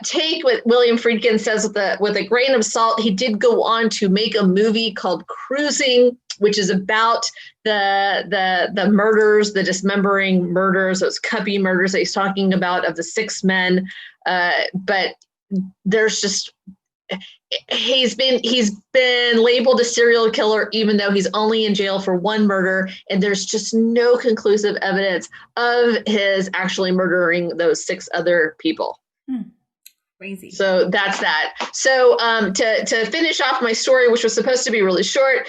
take what William Friedkin says with a grain of salt. He did go on to make a movie called Cruising, which is about the murders, the dismembering murders, those cuppy murders that he's talking about of the 6 men. But there's just, he's been labeled a serial killer, even though he's only in jail for 1 murder. And there's just no conclusive evidence of his actually murdering those 6 other people. Crazy. So that's that. So to finish off my story, which was supposed to be really short,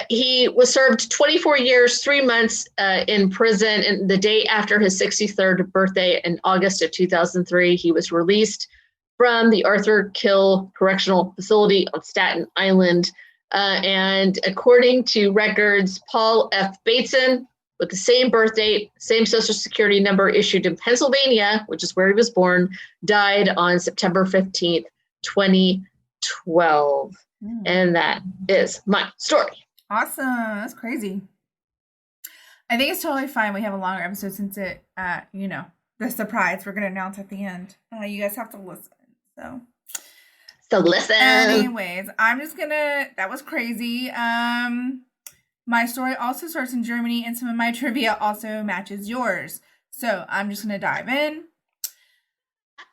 he was served 24 years, 3 months in prison. And the day after his 63rd birthday in August of 2003, he was released from the Arthur Kill Correctional Facility on Staten Island. And according to records, Paul F. Bateson, with the same birth date, same social security number, issued in Pennsylvania, which is where he was born, died on September 15th, 2012. And that is my story. Awesome. That's crazy. I think it's totally fine. We have a longer episode since it, the surprise we're going to announce at the end. You guys have to listen. So listen. Anyways, that was crazy. My story also starts in Germany, and some of my trivia also matches yours. So I'm just going to dive in.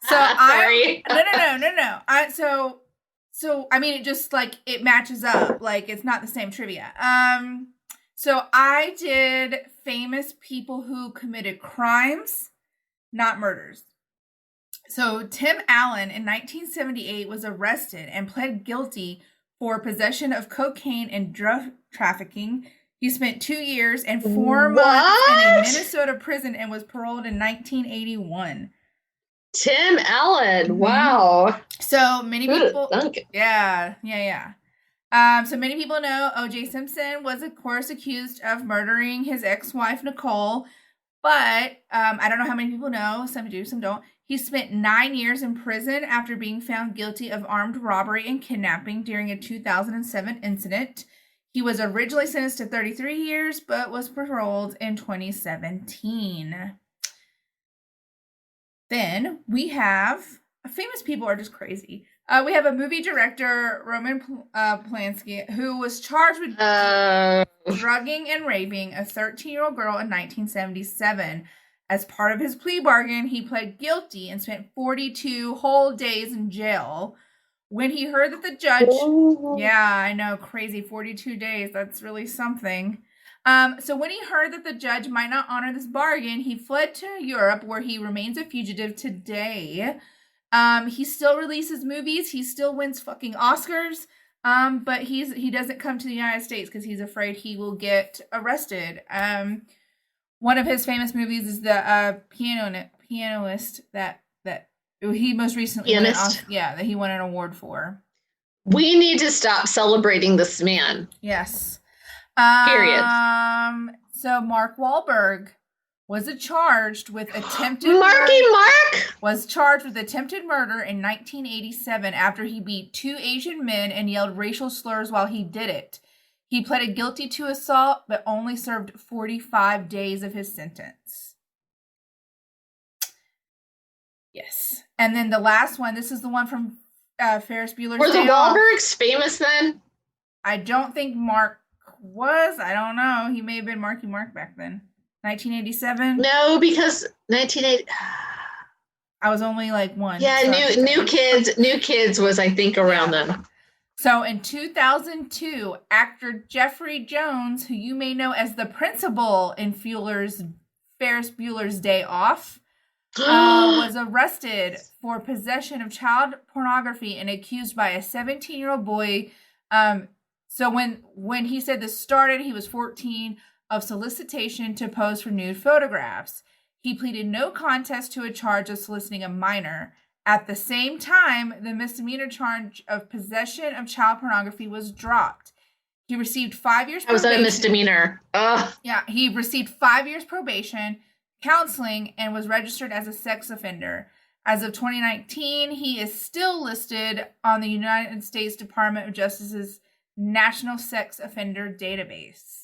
So Sorry. No. So, I mean, it just, like, it matches up. Like, it's not the same trivia. So I did famous people who committed crimes, not murders. So Tim Allen in 1978 was arrested and pled guilty for possession of cocaine and drug trafficking. He spent 2 years and 4 months in a Minnesota prison and was paroled in 1981. Tim Allen, wow. So many people, thunk it? yeah. So many people know O.J. Simpson was, of course, accused of murdering his ex-wife Nicole, but I don't know how many people know. Some do, some don't. He spent 9 years in prison after being found guilty of armed robbery and kidnapping during a 2007 incident. He was originally sentenced to 33 years, but was paroled in 2017. Then we have famous people are just crazy. We have a movie director, Roman Polanski, who was charged with drugging and raping a 13-year-old girl in 1977. As part of his plea bargain, he pled guilty and spent 42 whole days in jail. When he heard that the judge... Yeah, I know, crazy, 42 days. That's really something. So when he heard that the judge might not honor this bargain, he fled to Europe, where he remains a fugitive today. He still releases movies. He still wins fucking Oscars. But he doesn't come to the United States because he's afraid he will get arrested. One of his famous movies is the pianist that he most recently that he won an award for. We need to stop celebrating this man. Yes. Period. So Mark Wahlberg was charged with attempted murder in 1987 after he beat 2 Asian men and yelled racial slurs while he did it. He pleaded guilty to assault, but only served 45 days of his sentence. Yes. And then the last one, this is the one from Ferris Bueller's Were the Day Off. Wahlbergs famous then? I don't think Mark was. I don't know. He may have been Marky Mark back then. 1987? No, because 1980. I was only like 1. Yeah, so New Kids was, I think, around then. So in 2002, actor Jeffrey Jones, who you may know as the principal in Ferris Bueller's Day Off, was arrested for possession of child pornography and accused by a 17-year-old boy. So when he said this started, he was 14, of solicitation to pose for nude photographs. He pleaded no contest to a charge of soliciting a minor. At the same time, the misdemeanor charge of possession of child pornography was dropped. He received 5 years probation. Was that a misdemeanor? Ugh. Yeah, he received 5 years probation, counseling, and was registered as a sex offender. As of 2019, he is still listed on the United States Department of Justice's National Sex Offender Database.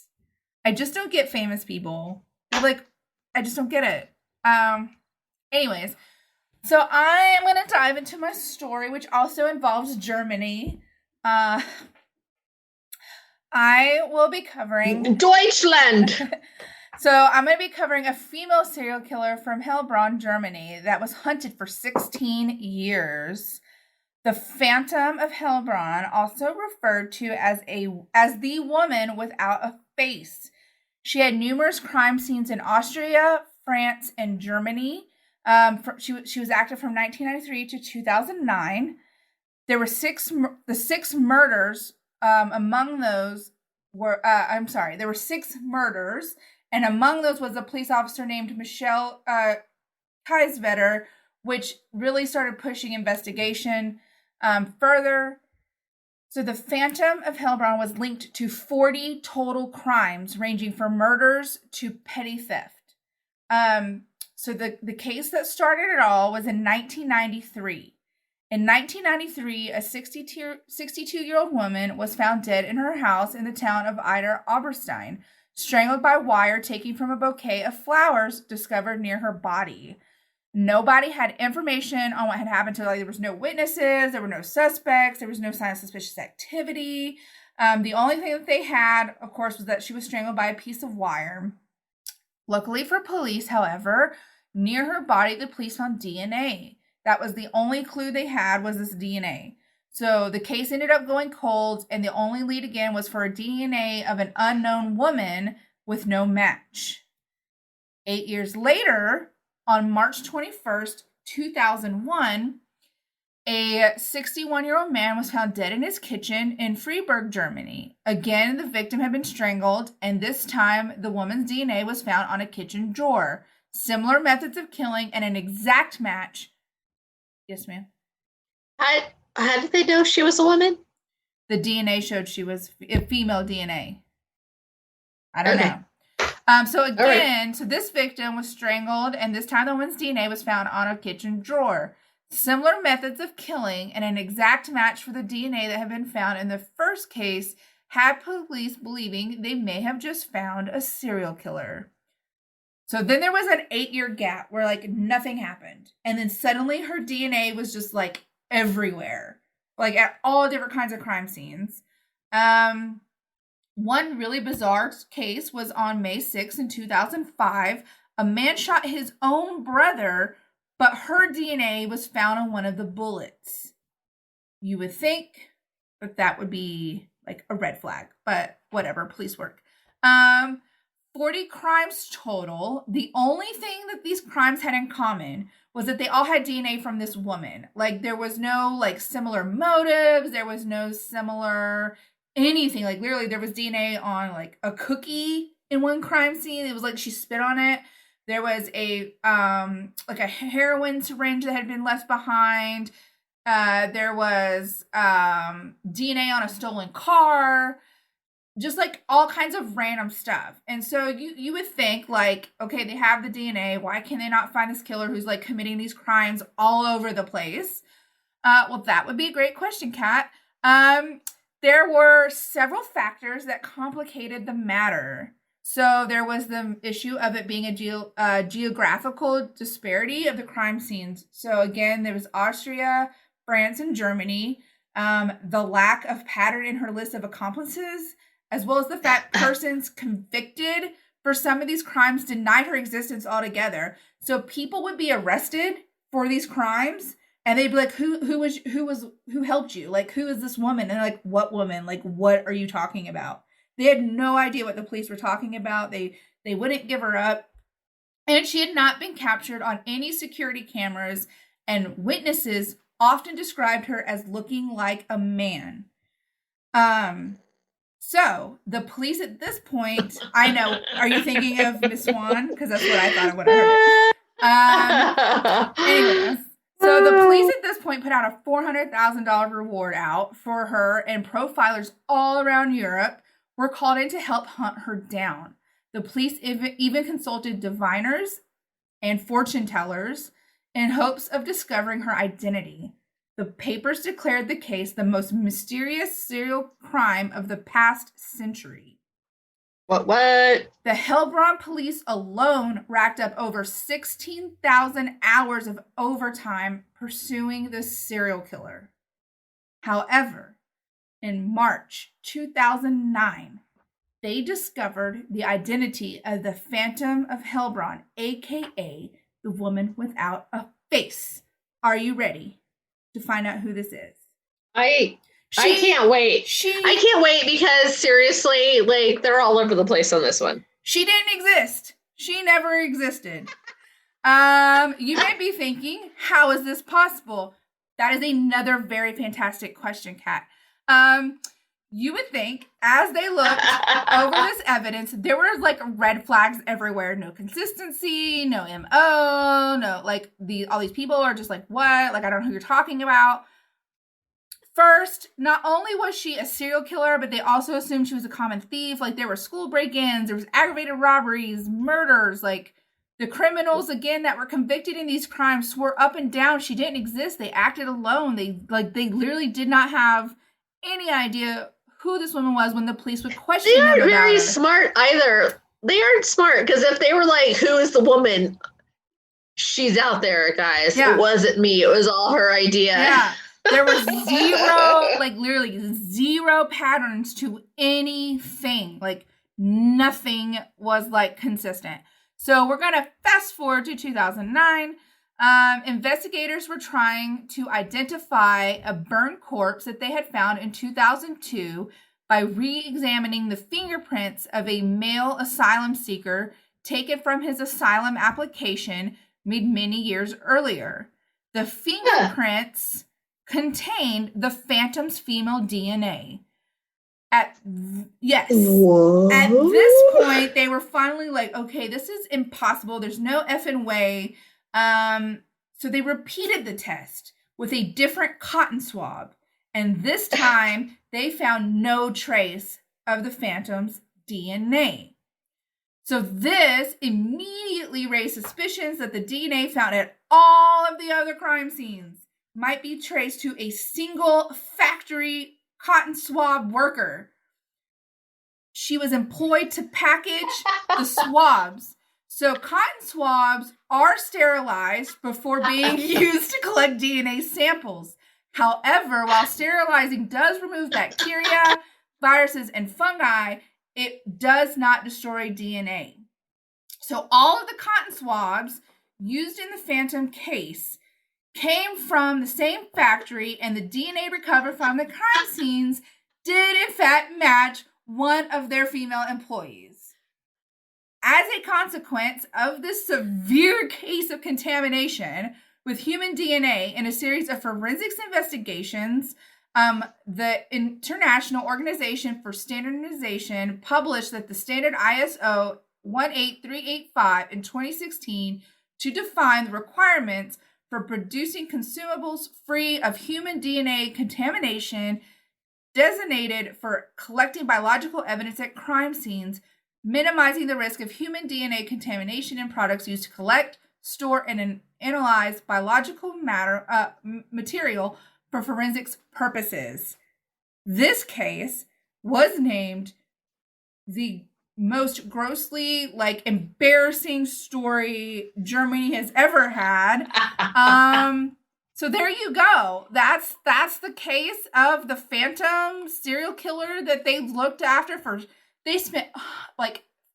I just don't get famous people. Like, I just don't get it. Anyways, so I am going to dive into my story, which also involves Germany. I will be covering... Deutschland! So I'm going to be covering a female serial killer from Heilbronn, Germany, that was hunted for 16 years. The Phantom of Heilbronn, also referred to as the woman without a face. She had numerous crime scenes in Austria, France, and Germany. She was active from 1993 to 2009. There were 6 murders. Among those were there were 6 murders, and among those was a police officer named Michelle Kaisvetter, which really started pushing investigation further. So the Phantom of Heilbronn was linked to 40 total crimes, ranging from murders to petty theft. So the case that started it all was in 1993. In 1993, a 62-year-old woman was found dead in her house in the town of Ida Oberstein, strangled by wire taken from a bouquet of flowers discovered near her body. Nobody had information on what had happened to her. Like, there was no witnesses, there were no suspects, there was no sign of suspicious activity. The only thing that they had, of course, was that she was strangled by a piece of wire. Luckily for police, however, near her body, the police found DNA. That was the only clue they had, was this DNA. So the case ended up going cold, and the only lead again was for a DNA of an unknown woman with no match. 8 years later, on March 21st, 2001, a 61-year-old man was found dead in his kitchen in Freiburg, Germany. Again, the victim had been strangled, and this time the woman's DNA was found on a kitchen drawer. Similar methods of killing and an exact match. Yes, ma'am? How did they know she was a woman? The DNA showed she was female DNA. I don't know. So again, so this victim was strangled, and this time the woman's DNA was found on a kitchen drawer. Similar methods of killing and an exact match for the DNA that had been found in the first case had police believing they may have just found a serial killer. So then there was an 8-year gap where like nothing happened. And then suddenly her DNA was just like everywhere, like at all different kinds of crime scenes. One really bizarre case was on May 6th in 2005. A man shot his own brother, but her DNA was found on one of the bullets. You would think that would be like a red flag, but whatever, police work. 40 crimes total. The only thing that these crimes had in common was that they all had DNA from this woman. Like there was no like similar motives. There was no similar anything. Like literally there was DNA on like a cookie in one crime scene. It was like she spit on it. There was a like a heroin syringe that had been left behind. There was DNA on a stolen car. Just like all kinds of random stuff. And so you would think like, okay, they have the DNA. Why can they not find this killer who's like committing these crimes all over the place? Well, that would be a great question, Kat. There were several factors that complicated the matter. So there was the issue of it being a geographical disparity of the crime scenes. So again, there was Austria, France, and Germany. The lack of pattern in her list of accomplices, as well as the fact persons convicted for some of these crimes denied her existence altogether. So people would be arrested for these crimes, and they'd be like, who helped you? Like, who is this woman? And they're like, what woman? Like, what are you talking about? They had no idea what the police were talking about. They wouldn't give her up. And she had not been captured on any security cameras, and witnesses often described her as looking like a man. So the police at this point, I know, are you thinking of Miss Swan? Because that's what I thought of when I heard it. Anyways, so the police at this point put out a $400,000 reward out for her, and profilers all around Europe were called in to help hunt her down. The police even consulted diviners and fortune tellers in hopes of discovering her identity. The papers declared the case the most mysterious serial crime of the past century. What? The Heilbronn police alone racked up over 16,000 hours of overtime pursuing this serial killer. However, in March 2009, they discovered the identity of the Phantom of Heilbronn, aka the woman without a face. Are you ready to find out who this is? I can't wait. I can't wait because seriously, like they're all over the place on this one. She didn't exist. She never existed. You may be thinking, how is this possible? That is another very fantastic question, Kat. You would think, as they looked over this evidence, there were like red flags everywhere. No consistency, no MO, no, like all these people are just like, what? Like, I don't know who you're talking about. First, not only was she a serial killer, but they also assumed she was a common thief. Like, there were school break-ins, there was aggravated robberies, murders. Like, the criminals, again, that were convicted in these crimes swore up and down she didn't exist. They acted alone. They literally did not have any idea who this woman was when the police would question them about her. They aren't very smart either. They aren't smart, because if they were like, who is the woman? She's out there, guys. Yeah. It wasn't me. It was all her idea. Yeah. There was zero, like literally zero patterns to anything. Like nothing was like consistent. So we're going to fast forward to 2009. Investigators were trying to identify a burned corpse that they had found in 2002 by re-examining the fingerprints of a male asylum seeker taken from his asylum application made many years earlier. The fingerprints contained the Phantom's female DNA. Whoa. At this point, they were finally like, okay, this is impossible. There's no effing way. So they repeated the test with a different cotton swab. And this time, they found no trace of the Phantom's DNA. So this immediately raised suspicions that the DNA found at all of the other crime scenes might be traced to a single factory cotton swab worker. She was employed to package the swabs. So cotton swabs are sterilized before being used to collect DNA samples. However, while sterilizing does remove bacteria, viruses, and fungi, it does not destroy DNA. So all of the cotton swabs used in the Phantom case came from the same factory, and the DNA recovered from the crime scenes did in fact match one of their female employees. As a consequence of this severe case of contamination with human DNA in a series of forensics investigations, the International Organization for Standardization published that the standard ISO 18385 in 2016 to define the requirements for producing consumables free of human DNA contamination designated for collecting biological evidence at crime scenes, minimizing the risk of human DNA contamination in products used to collect, store, and analyze biological material for forensics purposes. This case was named the most grossly, embarrassing story Germany has ever had. So there you go. That's the case of the Phantom serial killer that they looked after for. They spent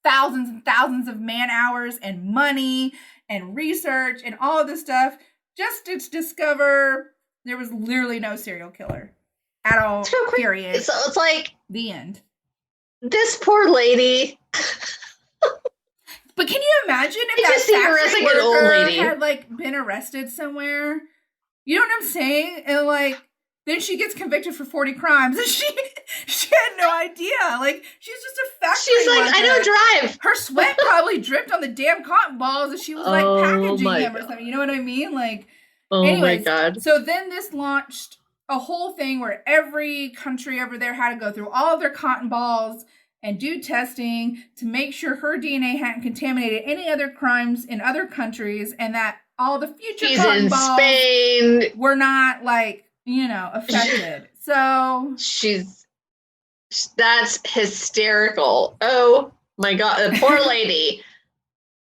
thousands and thousands of man hours and money and research and all of this stuff just to discover there was literally no serial killer at all. Period. So it's like the end. This poor lady. But can you imagine if that see her as factory an old worker lady had been arrested somewhere? You know what I'm saying? And then she gets convicted for 40 crimes, and she had no idea. She's just a factory She's like, worker. I don't drive. Her sweat probably dripped on the damn cotton balls as she was packaging them or something. You know what I mean? Anyways, my God. So then this launched a whole thing where every country over there had to go through all of their cotton balls and do testing to make sure her DNA hadn't contaminated any other crimes in other countries, and that all the future cotton balls Spain. were not affected. So that's hysterical. Oh my God, the poor lady.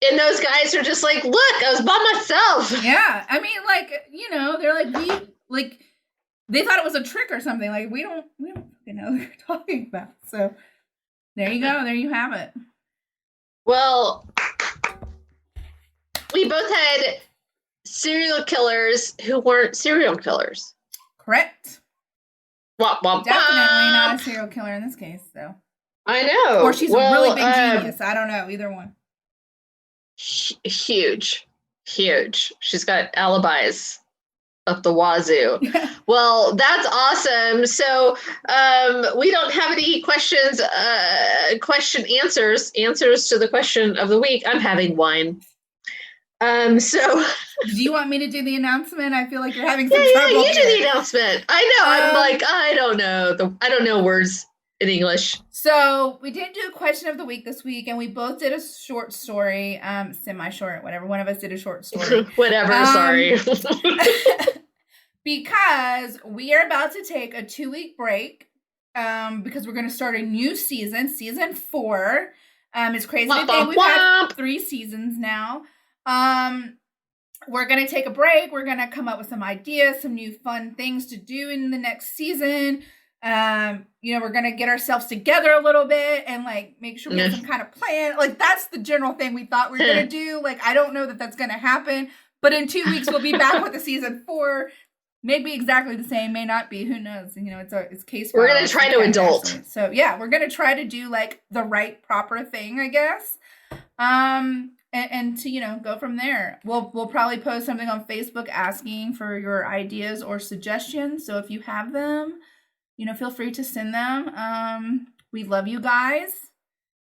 And those guys are just like, look, I was by myself. Yeah, I mean, they're they thought it was a trick or something. We don't fucking know what they're talking about. So there you go. There you have it. Well, we both had serial killers who weren't serial killers. Correct. Womp, womp, Definitely womp. not a serial killer in this case, though. I know. Or she's a really big genius. I don't know. Either one. Huge. She's got alibis up the wazoo. Well, that's awesome. So we don't have any questions, answers to the question of the week. I'm having wine. So do you want me to do the announcement? I feel like you're having some Yeah, trouble. you do the announcement. I know. I don't know. I don't know words in English. So we did do a question of the week this week, and we both did a short story, semi-short, whatever. One of us did a short story. Whatever, sorry. Because we are about to take a 2-week break, because we're going to start a new season 4. It's crazy to think we've had 3 seasons now. We're going to take a break. We're going to come up with some ideas, some new fun things to do in the next season. We're going to get ourselves together a little bit and make sure we have some kind of plan. That's the general thing we thought we were going to do. I don't know that that's going to happen, But in 2 weeks, we'll be back with the season 4. Maybe exactly the same, may not be. Who knows? You know, it's case. We're gonna try to adult. Actually. So yeah, we're gonna try to do like the right, proper thing, I guess. And to, you know, go from there. We'll probably post something on Facebook asking for your ideas or suggestions. So if you have them, you know, feel free to send them. We love you guys.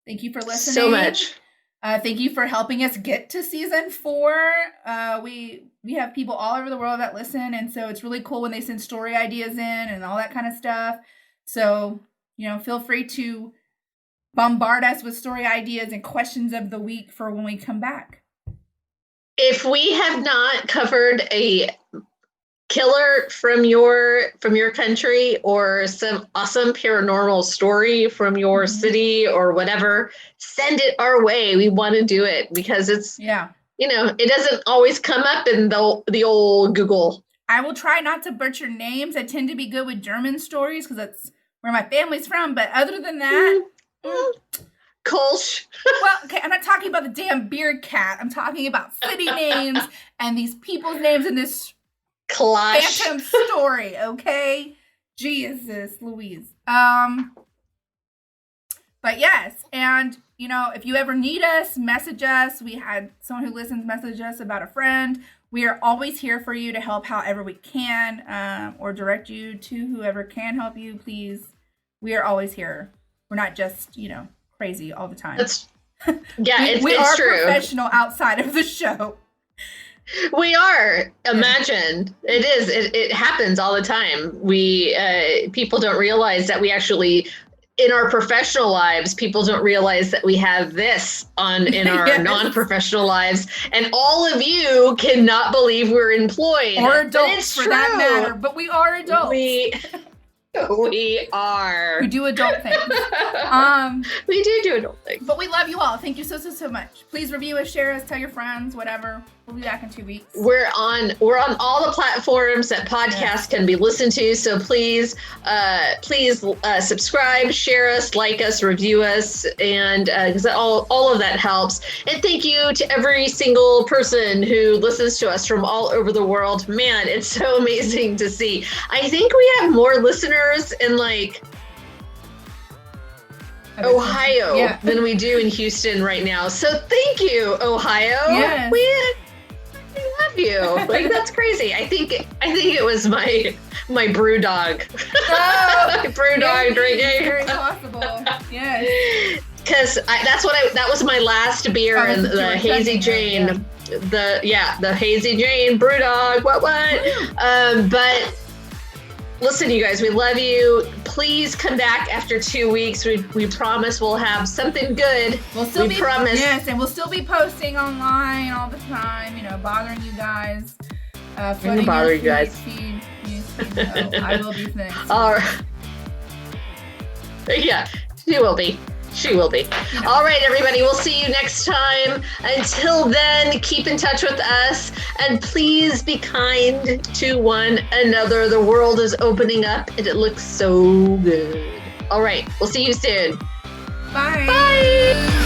Thank you for listening so much. Thank you for helping us get to season 4. We have people all over the world that listen, and so it's really cool when they send story ideas in and all that kind of stuff. So, you know, feel free to bombard us with story ideas and questions of the week for when we come back. If we have not covered a killer from your country or some awesome paranormal story from your city or whatever, send it our way. We want to do it because it's, you know, it doesn't always come up in the old Google. I will try not to butcher names. I tend to be good with German stories because that's where my family's from. But other than that, Kolsch. Well, okay, I'm not talking about the damn beard cat. I'm talking about city names and these people's names in this Clash. Phantom story, okay? Jesus Louise. But yes, and you know, if you ever need us, message us. We had someone who listens message us about a friend. We are always here for you to help however we can, or direct you to whoever can help you, please. We are always here. We're not just, you know, crazy all the time. We are true. Professional outside of the show. We are. Imagine. It is. It happens all the time. People don't realize that we actually, in our professional lives, people don't realize that we have this in our non-professional lives. And all of you cannot believe we're employed. Or adults, for that matter. But we are adults. We are. We do adult things. We do adult things. But we love you all. Thank you so much. Please review us, share us, tell your friends, whatever. We'll be back in 2 weeks. We're on all the platforms that podcasts can be listened to. So please subscribe, share us, like us, review us, and because all of that helps. And thank you to every single person who listens to us from all over the world. Man, it's so amazing to see. I think we have more listeners in Ohio than we do in Houston right now. So thank you, Ohio. Yes. We love you. That's crazy. I think it was my brew dog. Oh, brew dog drinking. Very possible. Yes. Because that was my last beer, and the Hazy Jane, the Hazy Jane brew dog. What? But listen, you guys, we love you. Please come back after 2 weeks. We promise we'll have something good. We promise. Yes, and we'll still be posting online all the time, you know, bothering you guys. Bother you guys. Feed, I will be next. All right. Yeah, she will be. Yeah. All right, everybody. We'll see you next time. Until then, keep in touch with us. And please be kind to one another. The world is opening up and it looks so good. All right. We'll see you soon. Bye. Bye.